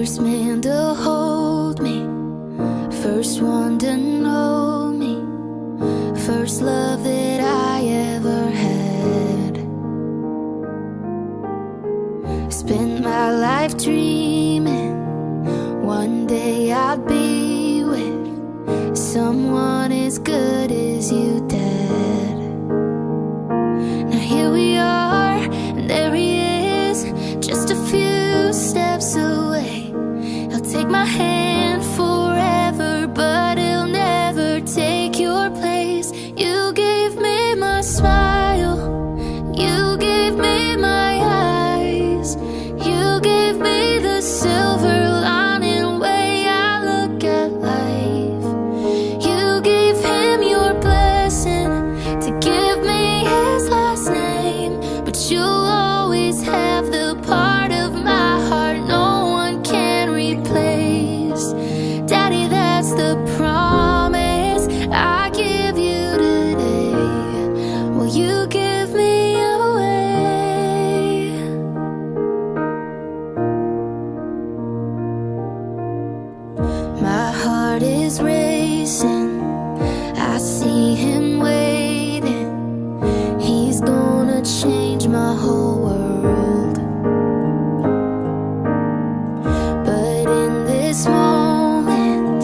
First man to hold me, first one to know me, first love that I ever had. Spent my life dreaming one day I'd be with someone as good as you, Dad. Now here we are, and there he is, just a few steps away. He'll take my hand forever, but he'll never take your place. You gave me my smile, you gave me my eyes, you gave me the silver lining way I look at life. You gave him your blessing to give me his last name, but you'll always have the part of my heart no one can replace. Daddy, that's the promise I give you today. Will you give me away? My heart is racing, I see him waiting. He's gonna change my whole world. But in this moment,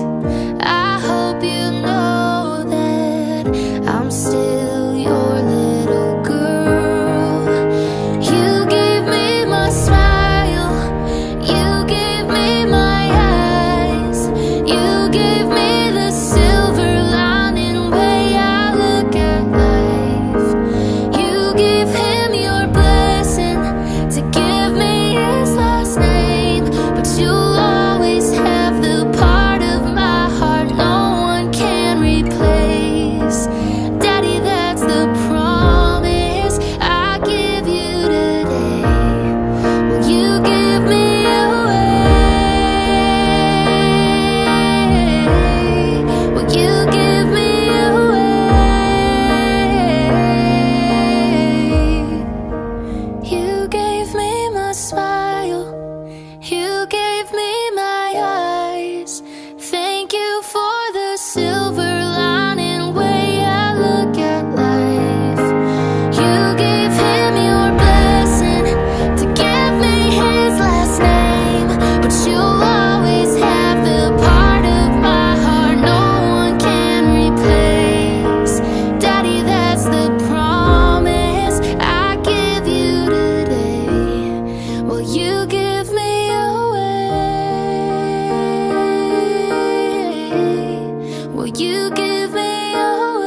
I hope you know that I'm still your little girl. You gave me my smile, you gave me my eyes, you gave me the silver lining way I look at life. You gave him your blessing to give me his last name, but you'll always have the part of my heart no one can replace. Daddy, that's the promise I give you today. Will you give me away? Will you give me away? You gave me my smile, you gave me my eyes. Thank you for the silver lining way I look at life. You gave him your blessing to give me his last name, but you'll always have the part of my heart no one can replace. Daddy, that's the promise I give you today. Will you give me away? Will you give me away?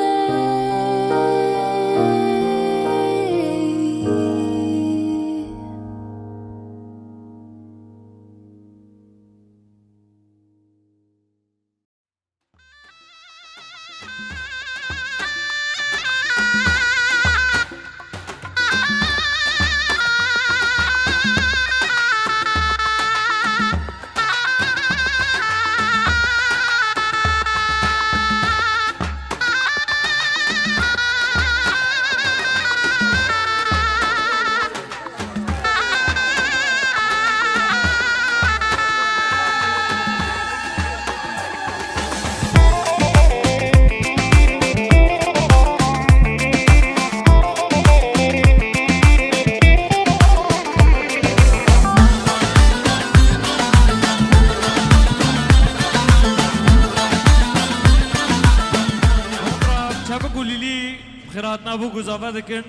شباب قولي لي بخيراتنا ابوك وزافادكن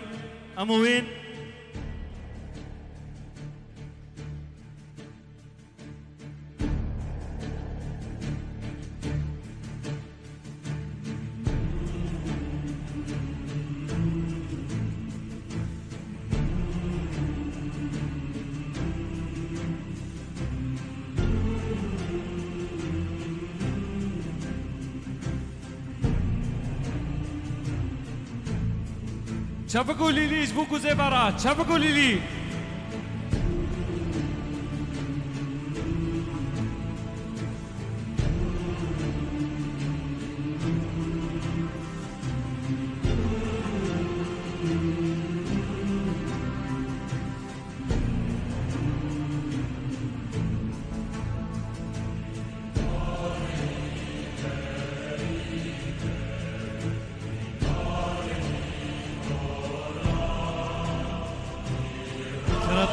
امو وين؟ شباب قولي لي جبوكو زي برات شباب قولي لي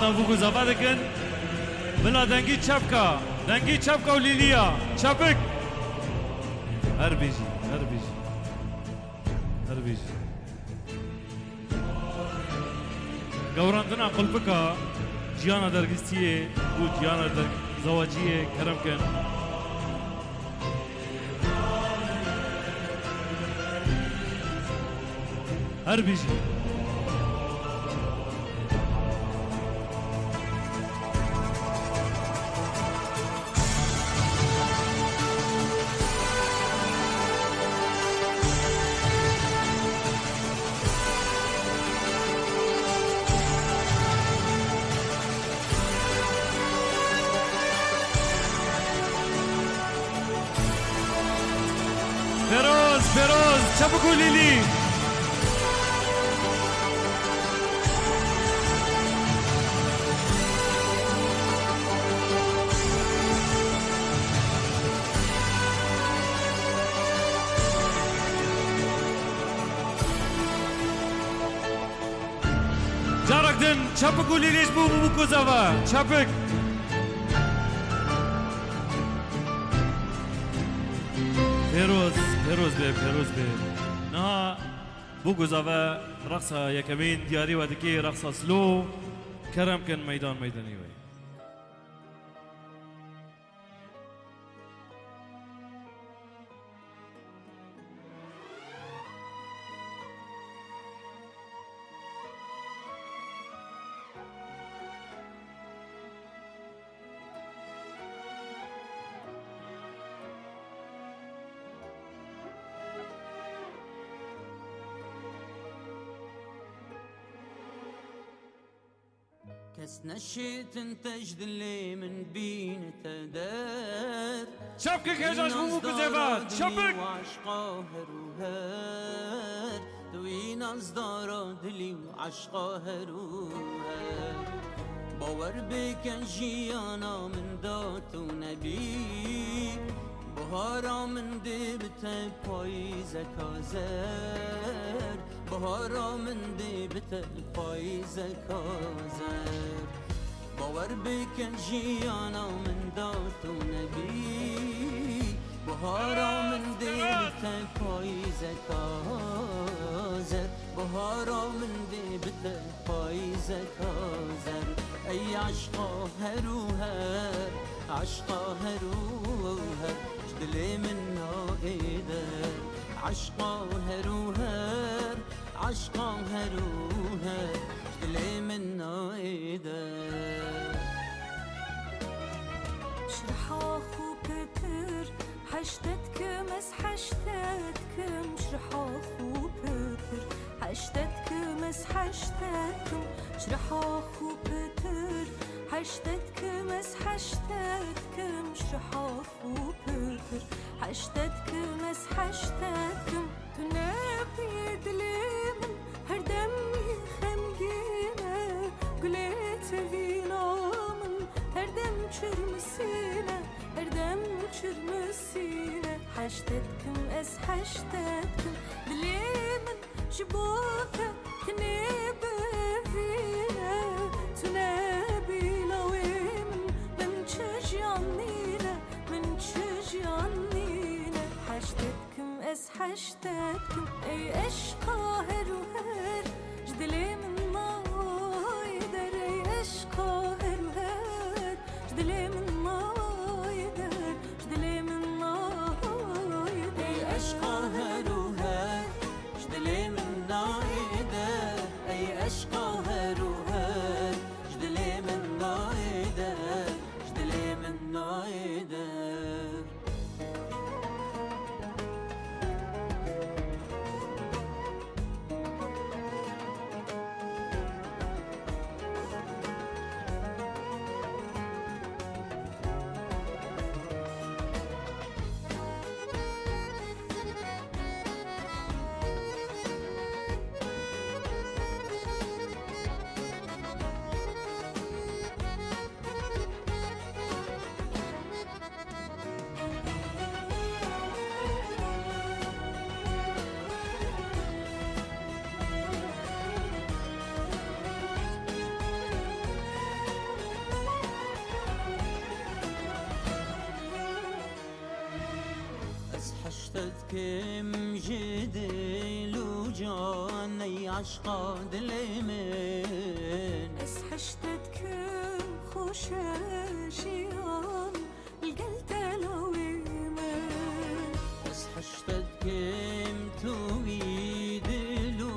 خیراتنا بو گزافه دکن بلا دنگی چپکا و لیلیا چپک هر بیجی گوراندنا قلبکا جیانا درگستیه بود جیانا در زواجیه کرم کن هر بیجی فیروز چپکو لیلی جارك دن چپکو لیلیش بو بو زوا چپک فیروز به نه بو گذاوه رقصه یکمین دیاری و دکی رقصه سلو کرم کن میدانی وی كس نشيت انتجد اللي من بين تدار شبكك يا جاج بو كزيفات شبك وعشقه هروهر دوين اصدار دلي وعشقه هروهر باور بك جيانا من دات ونبي بهارا من دبت پاییز کازر بهارا من دبت پاییز کازر باور بکن جیانا من دات و نبی بهارا من دبت پاییز کازر بهارا من دبت پاییز کازر ای عشقا هروهر عشقا هروهر دلي من نائده عشقا هروهر عشقا هروهر دلي من نائده شرحا خو بتر حشتتكم اس حشتتكم شرحا خو بتر حشتتكم اس حشتتكم شرحا خو بتر حشتتكم اس حشتتكم شرحا خو بتر حشتتكم اس حشتتكم تنبي دليمن هر دمي خمجينة قلت فينا من هر دم çürmesine her dem çürmesine حشتتكم اس حشتتكم دليمن شبوكة تنبي فينا تنبي لوين من تشجعنينا من تشجعنينا حشتتكم اس حشتتكم اي اشقا هر وهر جدلي من ما يدر اي اشقا هر وهر جدلي من ما يدر جدلي من ما يدر اي اشقا هر وهر جدلي من نايدر اي اشقا هر وهر جدلي من نايدر جدلي من نايدر حشتتكم جدلو جاني عشقا دليمن اس حشتتكم خوشاشيان القلت لويمن بس حشتتكم تويدلو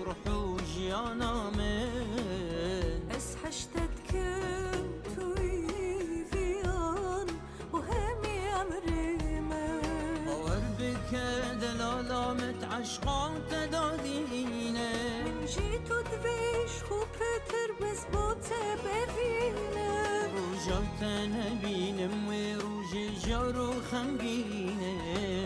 روحو جيانا من اس حشتتكم تويفيان وهمي امريمن باور بك دلالا متعشقا تدادينه من جيتو دبيش خو بتر بس بوته بفينه روجاوتا نبينم وروج جارو خمبينه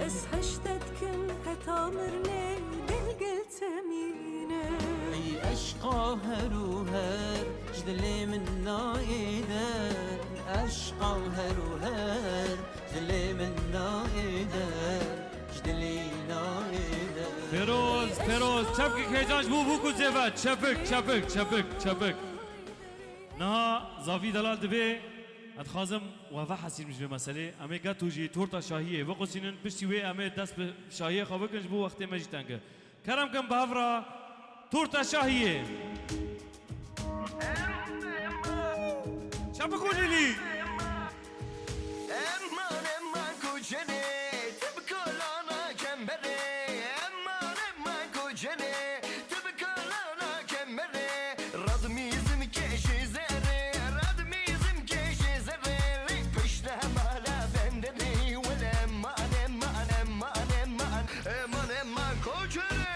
اس حشتتكم هتامرني بالقلت مينه اي اشقى هروهر جدلي من نايدر اشقى هروهر جدلي من نايدر جدلي نايدر فیروز چپک هیجانش بو زیوت چپک نه زاوی دلال دبی اتخازم و حسین مش به مسئله اما گتو جی تورتا شاهیه و قصینن پشتی وی اما دست به شاهیه خوابه کنج بو وقتی مجتنگه کرم کن بهفرا تورتا شاهیه چپک لیلی Eman kocene tıpkılana kembere Eman kocene tıpkılana kembere Radmizm keşizere Radmizm keşizere Peşte mala bendere Eman kocene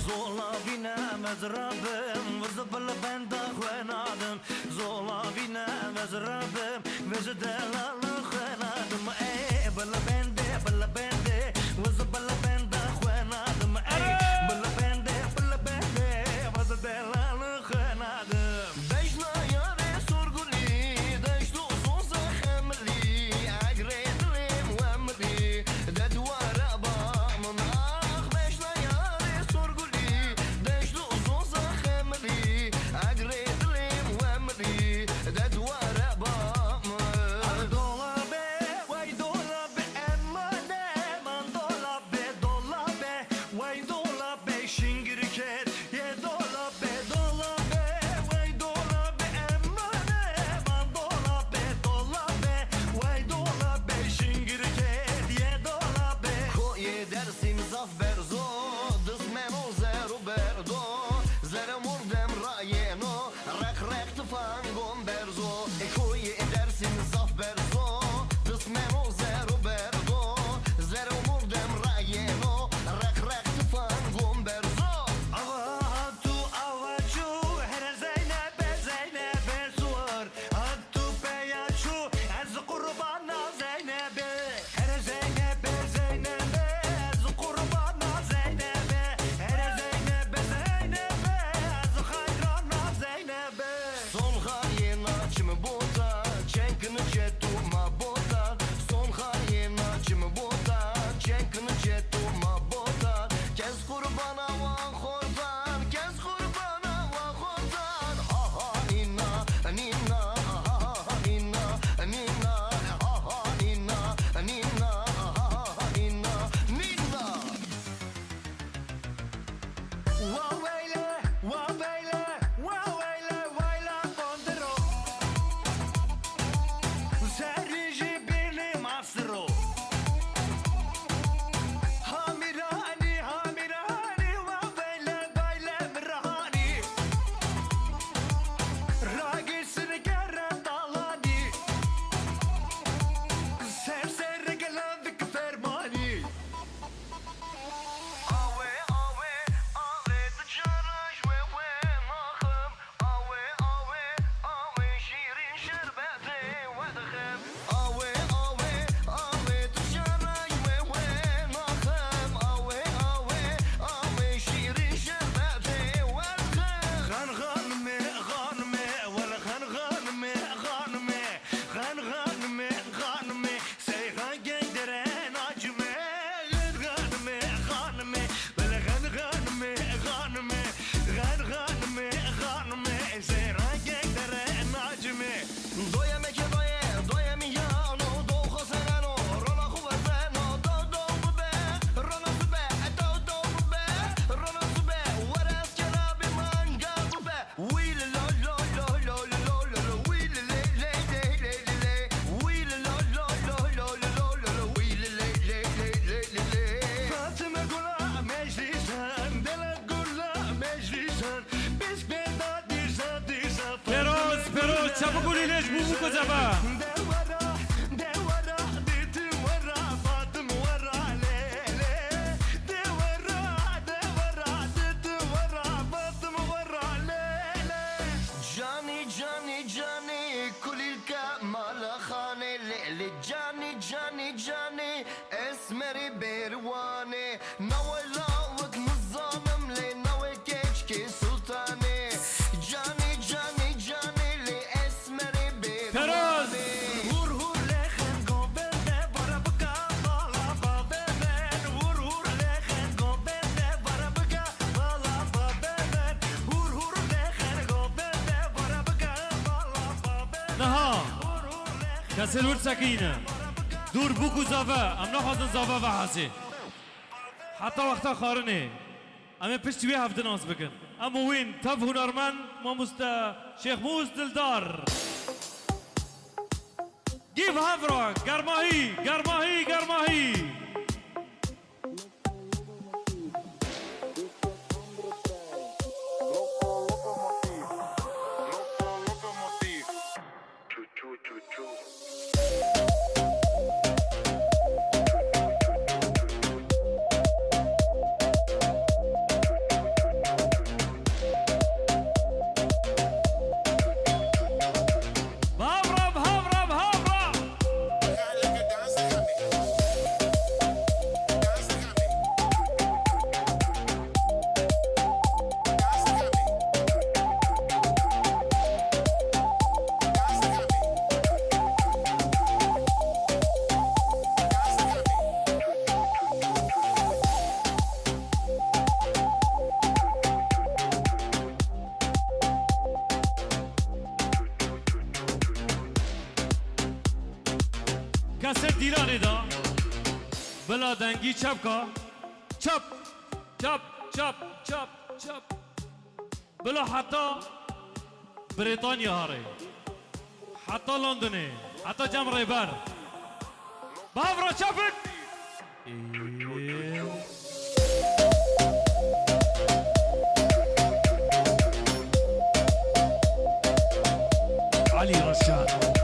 زولا بنا مزرابم وزبل بندا خوانادم زولا بنا مزرابم وزدلال خوانادم اي بلا بنده وزبل بندا خوانادم اي بلا بنده وزدلال خوانادم Dejna yare sorguli Dejdu zoza khemli Agredlim wemli Dedwara bamın Ah Dejna yare sorguli Dejdu zoza khemli Agredlim wemli Dedwara bamın دولا به وای دولا به امانه من دولا به وای دولا به شینگرکت یه دولا به وای دولا به امانه من دولا به وای دولا به شینگرکت یه دولا به Koye dersim zaf berzo Dızmen o zeru berdo Zere murdem rayeno Rek tufan gomberzo Koye dersim zaf berzo Dızmen o zeru berdo Zere murdem rayeno Rek tufan gomberzo Avatu avacu her Zeynep'e suar Hattu beyaçu ez kurbana Zeynep'e Her Zeynep'e ez kurbana بقولي ليش مو بوكو زبا دورا ديت ورا فاطم ورا ليلي دورا ديت ورا فاطم ورا ليلي جاني جاني جاني كل الكمال خاني ليلي جاني جاني جاني اسمري بيرواني ناوي لاوك مظالم لي ناوي كيشكي سلطاني جاني جاني جاني لي اسمري فراز بيرواني هور هور لخن قبلنا برا بكا بالا بابن هور هور لخن قبلنا برا بكا بالا بابن هور هور لخن قبلنا برا بكا بالا بابن نها كسلور سكينة دور بوكو زافا ام نخوازن زافا و حسي حتى وقتا خارنه اما پشتوی هفته ناس بکن اما وين تف هنرمند ما شيخ موس دلدار گیف هفرا گرماهی گرماهی گرماهی هفرا هفرا هفرا کسر دیرانه دا بلا دنگی چپ کا چپ چپ چپ چپ چپ بلا حتی بریتانیا هاره حتی لندنه حتی جمره بر بافرا چپت علي رشاد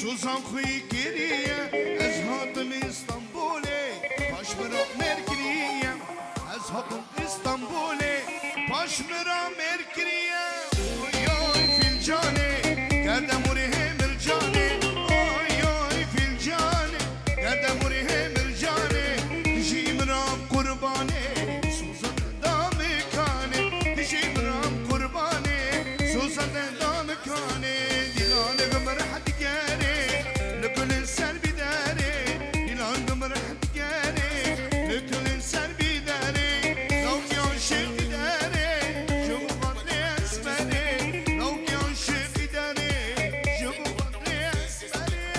سوزان خوی گریه از هاتم استانبوله باش مرا مرکریه از هاتم استانبوله باش مرا مرکریه اوی فیلجانه گردم وره مرجانه اوی فیلجانه گردم وره مرجانه دیشی مرام قربانه سوزان دامکانه دیشی مرام قربانه سوزان دامکانه دیلانه گمر حد گره لکل سر بیداره دیلان گمر حد گره لکل سر بیداره لوکی عاشق داره جمو قدر اسمره لوکی عاشق داره جمو قدر اسمره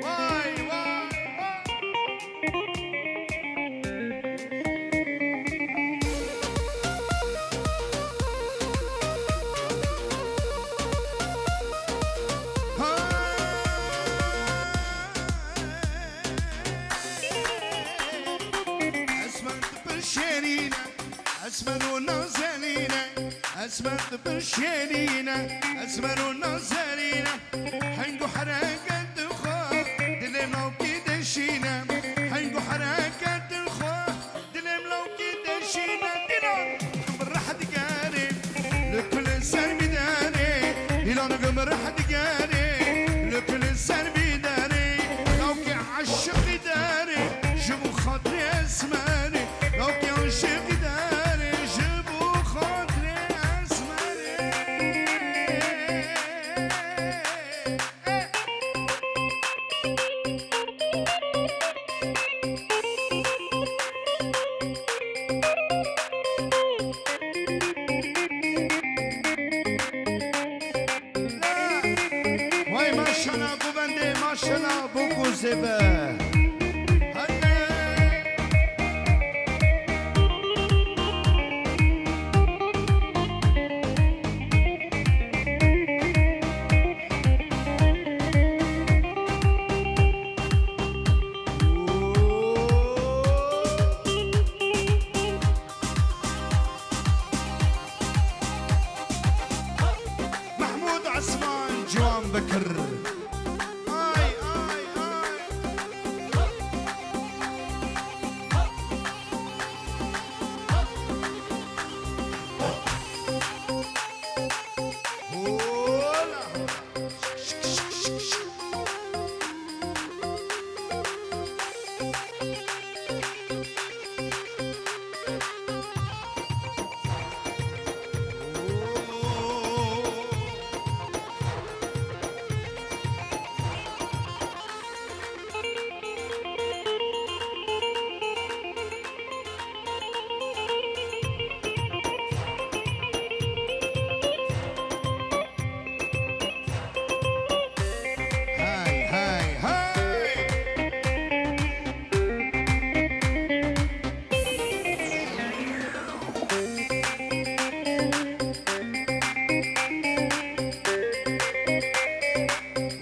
وای وای اسمر ونازلينا اسمر بالشيرينا اسمر ونازلينا حنقو حركة الخوف دلم لو كده شينا حنقو حركة الخوف دلم لو كده شينا دلم راح تقاري لكل سر بداري دلم راح تقاري لكل سر بداري لو كي عشق داري جبو خاطري اسمري لو كي عشق داري جبو خاطري اسمري وای ماشاءالله گوبنده ماشاءالله بگو زبه محمود عثمان جوان بكر آي آي آي هولا هاي هاي هاي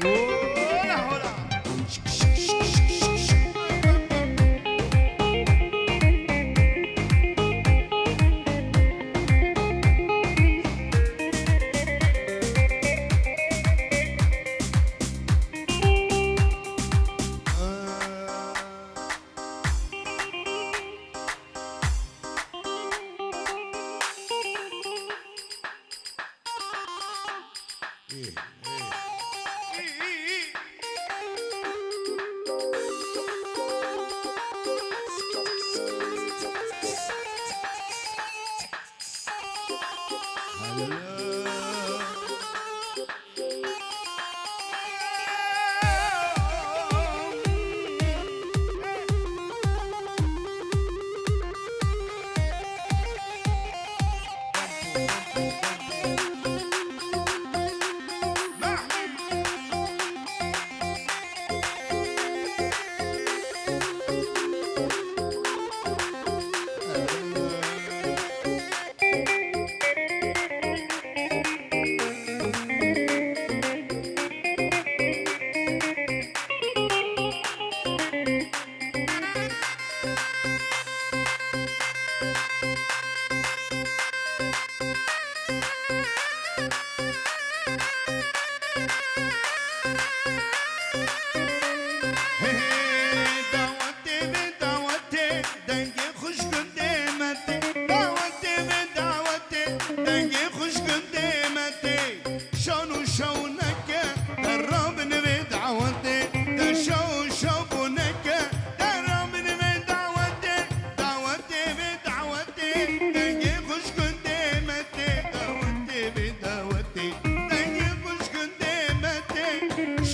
هولا هولا محمود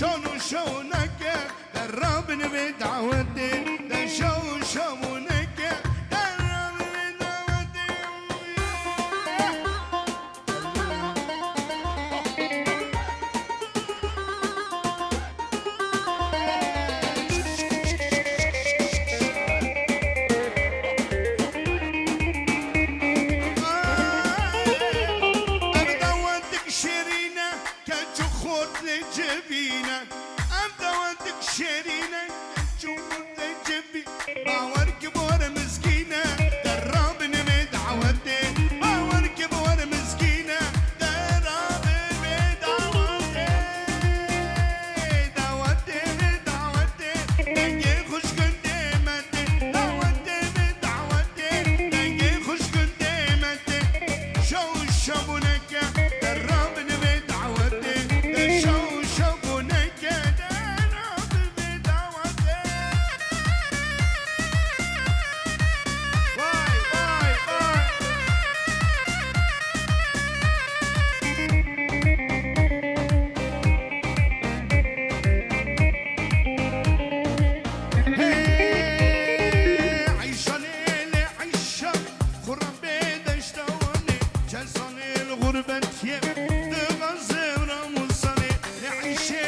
شونو شونك دربني بدعوتي ده شونك دربني بدعوتي أبدوتك شيرينة كنتو خود لجبينة أبدوتك شيرينة كنتو خود لجبينة باورك بور مسكينة دربني بدعوتي باورك بور مسكينة دربني بدعوتي دعوتي دنجي خوش كنتي متي دعوتي بدعوتي دنجي خوش كنتي متي شو شابونك دربني بدعوتي شو شابونك دربني بدعوتي واي واي واي عيشة ليلة عيشة خرم بيد اشتواني جلسان الغربة تيم تغزر مصاني عيشة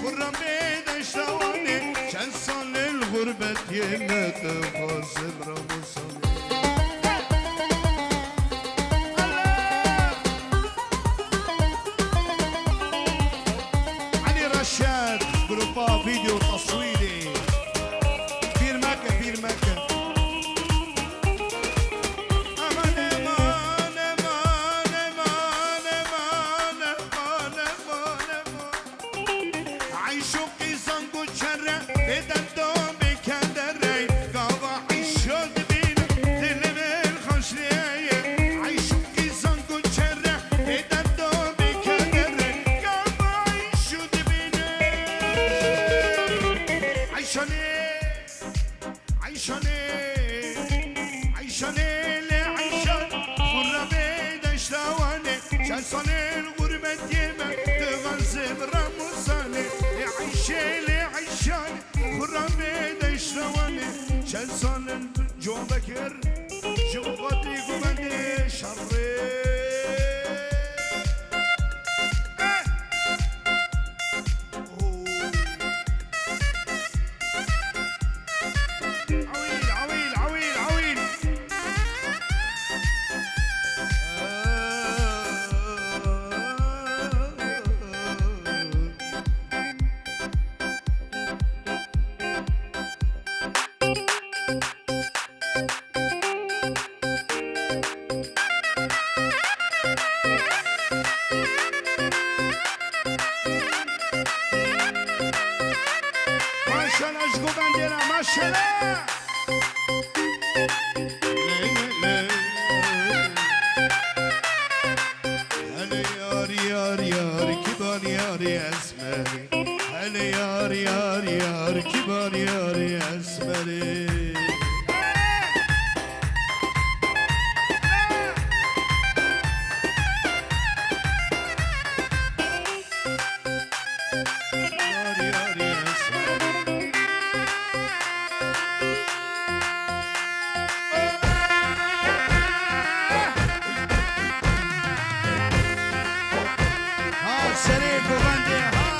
خرم بيد اشتواني جلسان الغربة تيم تغزر مصاني علي رشاد جروبا فيديو تصويري كبير مكة أمان أمان أمان أمان أمان أمان أمان عيشو قيسان قشرة بدن دوم بكندري قاوا عيشو دبين دل بالخشرية عيشو قيسان قشرة بدن دوم بكندري قاوا عيشو دبين عيشاني لعيشان خربي دشتواني شلسان الغربة يمة تغزب رموساني لعيشان خربي دشتواني شلسان جو بكر جو قدري قبندي شري عويل ما شاء الله اشقو بنديرة ما شاء الله هلا يار كبار يار اسمري هلا يار كبار يار اسمري يار اسمري ها سريع بندي ها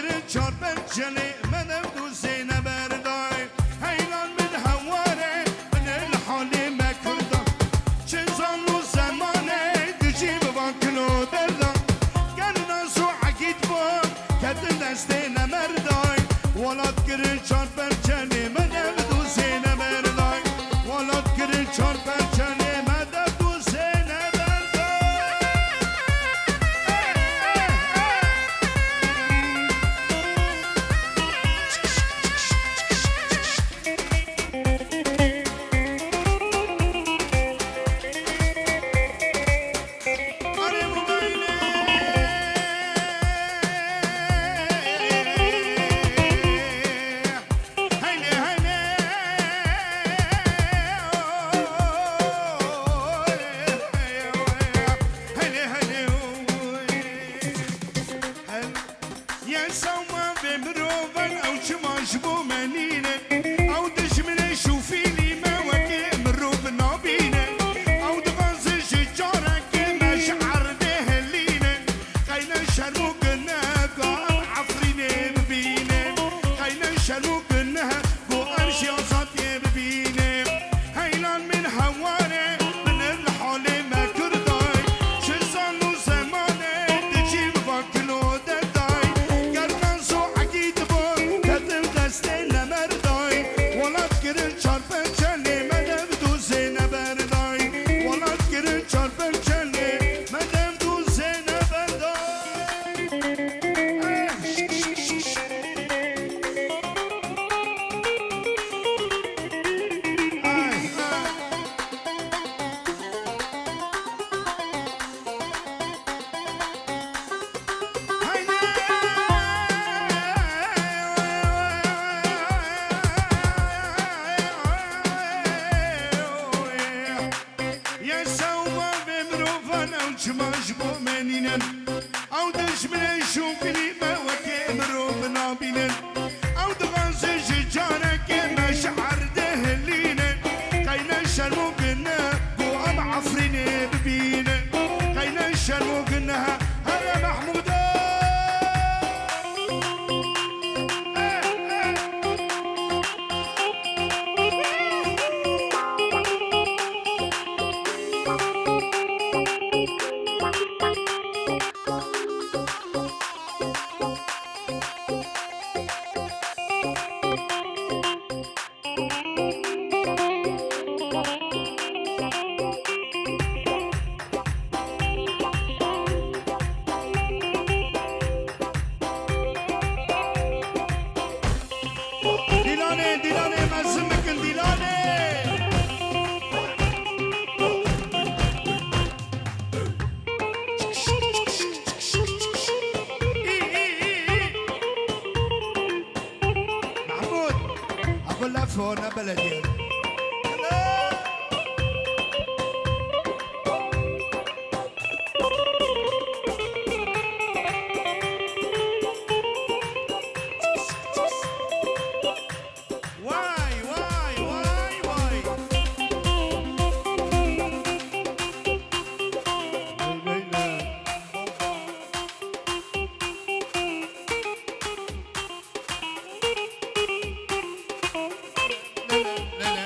گره چار بچلی مدم دو زینه بردای هیلان من هواره من الحالی مکردم چه زان و زمانه دجی ببان کلو دردم گرنا سو عقید بان کدن دسته نمردای ولاد گره چار بچلی مدم دو زینه بردای ولاد گره چار بچلی مدم دو زینه چماش بو منینن او دشمن شوفني ما وكامرو بنابينن او دغاز جارك مشعر دهلينن قينا شرمو قلنا بو ام عفرين ببينن قينا شرمو قلنا هلا محمود ديلاني مزمك ديلاني محمود اقول لك فونا بلدي لا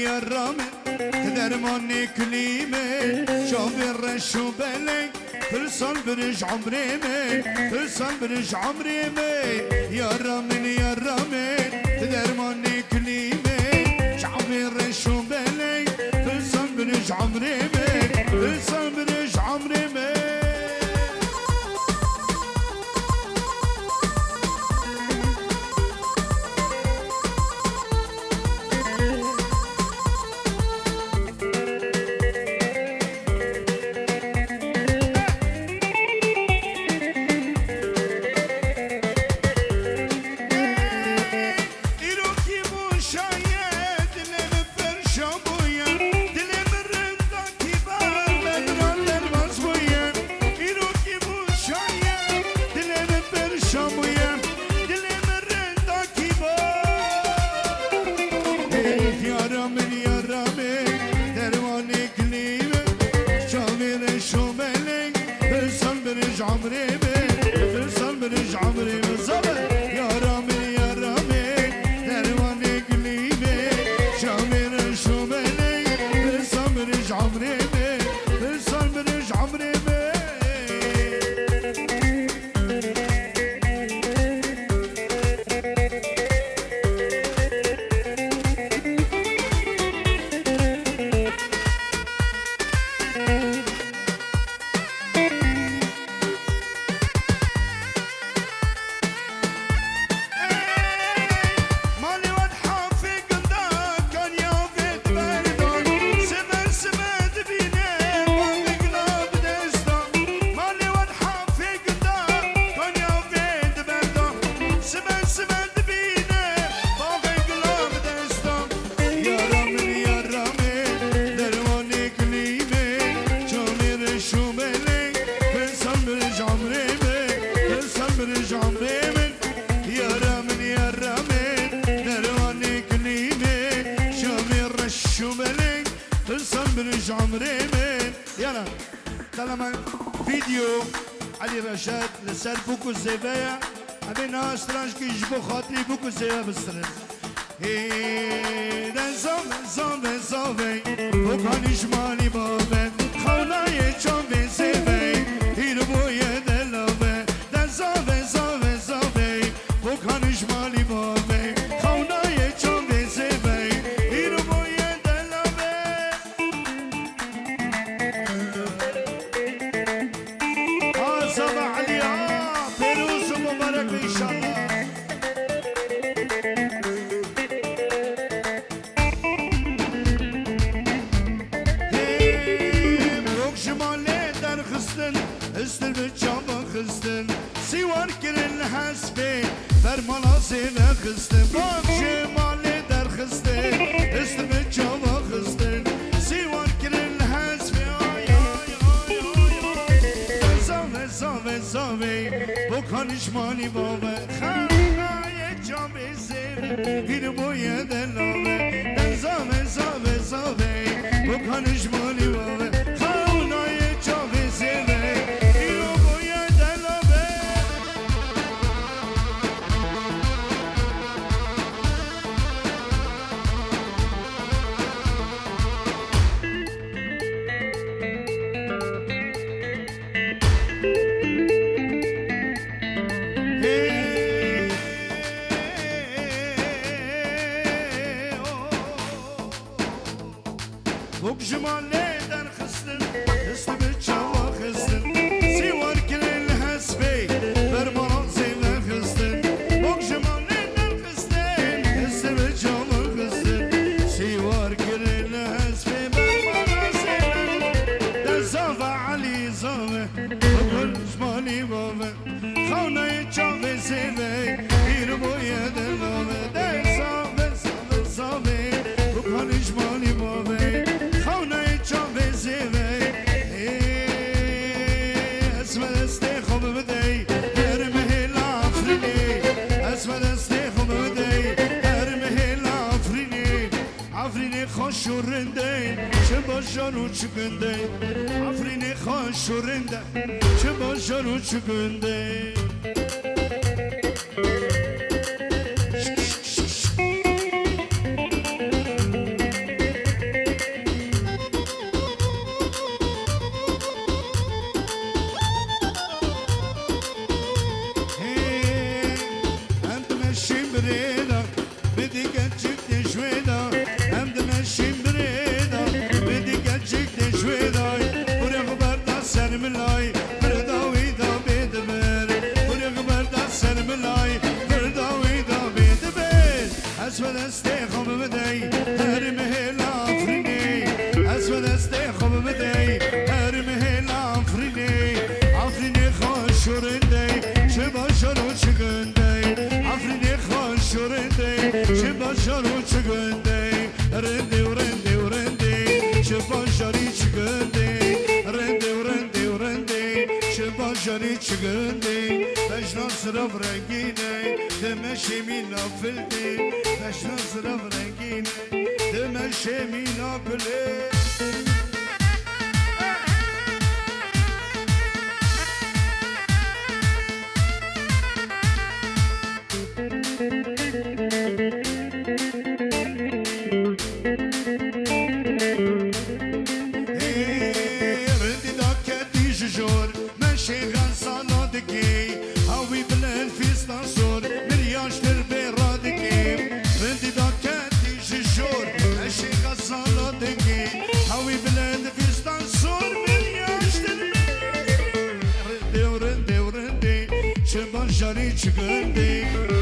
يرامي درماني كليمي شوفي الرشو بلي ترسل برج عمري مي ترسل برج عمري مي يا رامي درماني كليمي شوفي الرشو بلي ترسل برج عمري مي ترسل برج عمري مي لسر بوكو الزبايا أبينا أسترانج كي يجبو خاطري بوكو الزبايا بسترن زوبي بوكاني شمالي بابي خوناي چوبي زباي هيربو يدلوبي زوبي بوكاني شمالي بابي خوناي چوبي زباي هيربو يدلوبي صباح عليا فيروز مبارك ان شاء الله مروك شمالي در خستن استر بجابا خستن سيوار كرن حسبي فرمانا سينا خستن مروك شمالي در خستن استر بجابا خستن سيوار كرن حسبي زاوی بکنش مانی بابا خانه جامعه زیره این باید دلامه زاوی بکنش مانی بابا خانه جامعه زیره این باید دلامه بوك جمالي در خستن است بچاوا خستن سیوار کل حسبی برمان سینا خستن بوك جمالي در خستن است بچاوا خستن سیوار کل حسبی برمان سینا در زاوا علی زاوا بکل جمالی بابا خانه چاوه سیوه این بویه دلوه در زاوا بکل جمالی بابا خوش رنده چه باشار و چگنده آفرین خوش رنده چه باشار و چگنده جاری چگندی بجنا صرف رنگینه دمشی مینا فلدی بجنا صرف رنگینه دمشی مینا گلی جاری چگندی